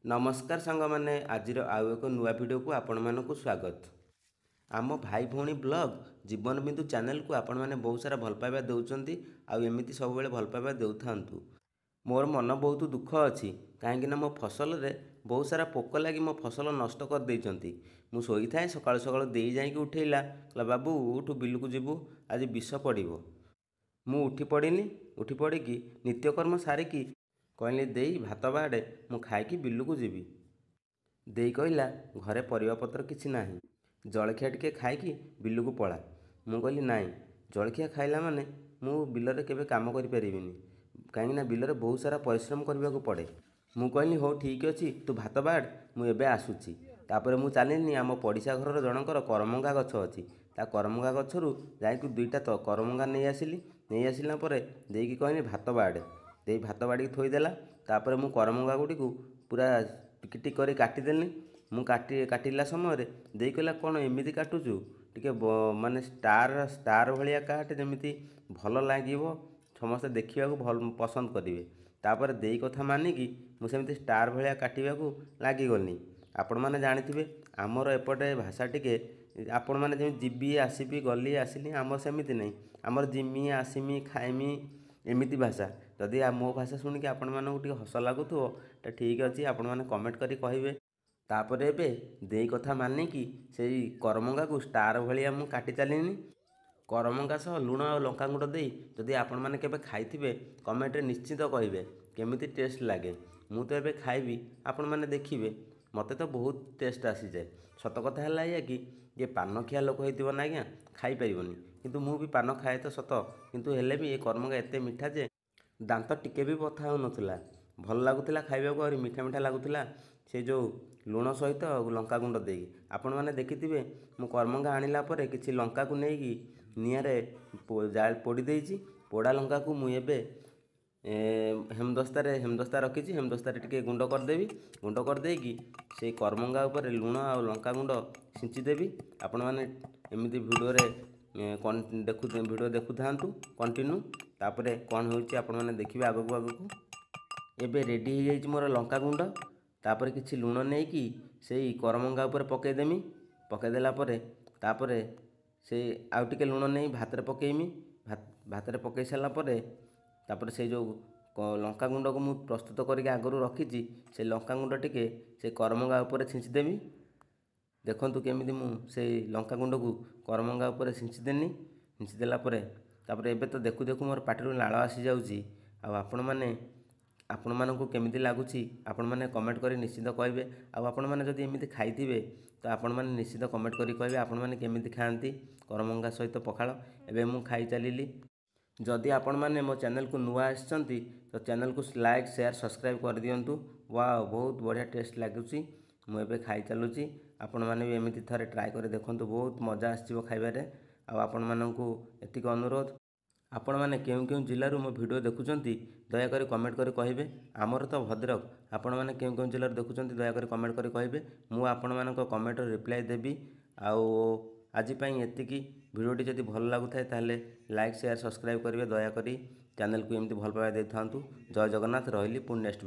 नमस्कार सांग मैंने आज आउ एक नुआ वीडियो को आपण मानक स्वागत। आम भाई भौणी ब्लॉग जीवन बिंदु चैनल को आपण मैंने बहुत सारा भल पाइबा दौरान आमती सब भल पाइबा दौ था। मोर मन बहुत दुख अच्छी कहीं मो फसल रे बहुत सारा पोक लगी मो फसल नष्ट कर देइचंती। मु सोई थाए सकाळु सकाळु देई जाइक उठेला कहला बाबू उठू बिलକୁ जीवु आज विष पड़ो। मु उठी पड़िनी उठी पड़िकी नित्यकर्म सारिकी कहली देई भात बाड़े मु खाइकी बिलକୁ जीवी। देई कहला घरे परिवापत्र किछि नाही जलखिया टिके खाइकी बिलକୁ पळा। मु कहली नाई जलखिया खाइला माने मु बिलरे केबे काम करि परिबिनी कहीं ना बिलरे बहुत सारा परिश्रम करने को पड़े। मु कहली हो ठीक अच्छी तू भात बाड़ मु एबे आसुची। तापर मु चलिनी आम पड़िशा घर जनकर करमंगा गछ अच्छी ता करमंगा गछरू जाइक दुईटा तो करमंगा नहीं आसिली। नहीं आसिला परे देईकी कहनी भात बाड़े देई भात बाड़ी थोईदेला। तापर मु करमंगा गुड़ी को पूरा टिक टिक करी काटिदेली। मु काटिला समय देई कहला कौन एमिति काटुचु टिके माने स्टार स्टार भलिया काटे जेमिति भल लागिवो समस्ते देखा भल पसंद करेंगे। तापर देई कथा मानिकी मुझे स्टार भाया काटा लगिगली। आपण मैंने जानी आमर एपटे भाषा टिके आपण मैंने जमी जीवी आसबि गली आसिली आमर सेमती नहीं आमर जिमी आसमी खाइमी एमती भाषा। जदि मो भाषा शुणिकी आपण मानक हस लगुव तो ठीक अच्छे आपण मैंने कमेंट करी कहे। तापर एबे देई कथा मानिकी से करमंगा को स्टार भाया मु काटी चलिनी करमंगा सह लुण और लंका गुंड दे जदि आपण मैंने केबे खाइथिबे कमेंट रे निश्चित कहिबे केमिति टेस्ट लागे। मु तो एबे खाइबी आपण मैंने देखिबे मते तो बहुत टेस्ट आसी जाए। सत कथा है या कि ये पान खिया लोक होइतिबो ना आज्ञा खाई परिबनी किंतु मु भी पान खाए तो सत किंतु हेले भी ये करमंगा एते मीठा जे दांत टिके भी बथा हो नथुला भल लागुतिला खाइबाको और मीठा मीठा लागुतिला से जो लुण सहित लंका गुंड देकी। आपण मैंने देखिथिबे मु करमंगा आनिला परे किछि लंका को नेकी निआरे पोड़ी देइछि। पोड़ा लंका को मु एबे हेमदस्ता रखी हेमदस्ता टिके गुंड करदेवी गुंड करदेकी से करमंगा उपर लुण आ लंका गुंड छिंचीदेवी। आपण मैंने एमती वीडियो देखु था कंटिन्यू तापर कौन होची आपण मैंने देखिए आगक आगक। एबे रेडी हो जाइए मोर लंका गुंड तापर किछि लुण नहीं कि से करमंगा उपर पकईदेमी पकईदेला तापर से आउ टिके लुण नहीं भात रे पकेइमी भात रे पकई सारा तापर से जो लंका गुंड को मु प्रस्तुत करके आगरू रखी से लंका गुंड टिके से करमंगा उपर छिंचीदेवी। देखंतु केमिति मु से लंका गुंड को करमंगा उपर छिंचीदेनी छिंचीदेला तापर एबे तो देखु देखु मोर पाटिरु लाळ आसी जाउची। आपण मानकु केमिति लागुची आपण माने कमेंट करी निश्चित कहिबे। आपण माने जदि एमिति खाइथिबे तो आपण माने निश्चित कमेंट करी कहिबे आपण माने केमिति खाआंती करमंगा सहित पखाळ। एबे मु खाई चलिली। जदि आपण माने मो चैनल को नुआ आछंती तो चैनल को लाइक शेयर सब्सक्राइब कर दियंतु। वाह बहुत बढ़िया टेस्ट लागुची मु एबे खाई चलुची। आपण माने भी एमिति थरे ट्राई करे देखंतु बहुत मजा आसीबो खाइबारे। आपण मानकु एतिक अनुरोध आपण माने केउ केउ जिल्लारू मो वीडियो देखुचंती दया करी कमेंट करी कहिबे। आमर तो भद्रक आपण माने केउ केउ जिल्लारू देखुचंती दया करी कमेंट करी कहिबे मु आपण मानक कमेंट रिप्लाई देबी। आज पई एतिकी वीडियोटी जदि भल लागुथाय ताहले लाइक शेयर सब्सक्राइब करिवे दया करी चैनल को एमती भल पाइबा देथांतु। जय जगन्नाथ रहिली पुणी नेक्स्ट।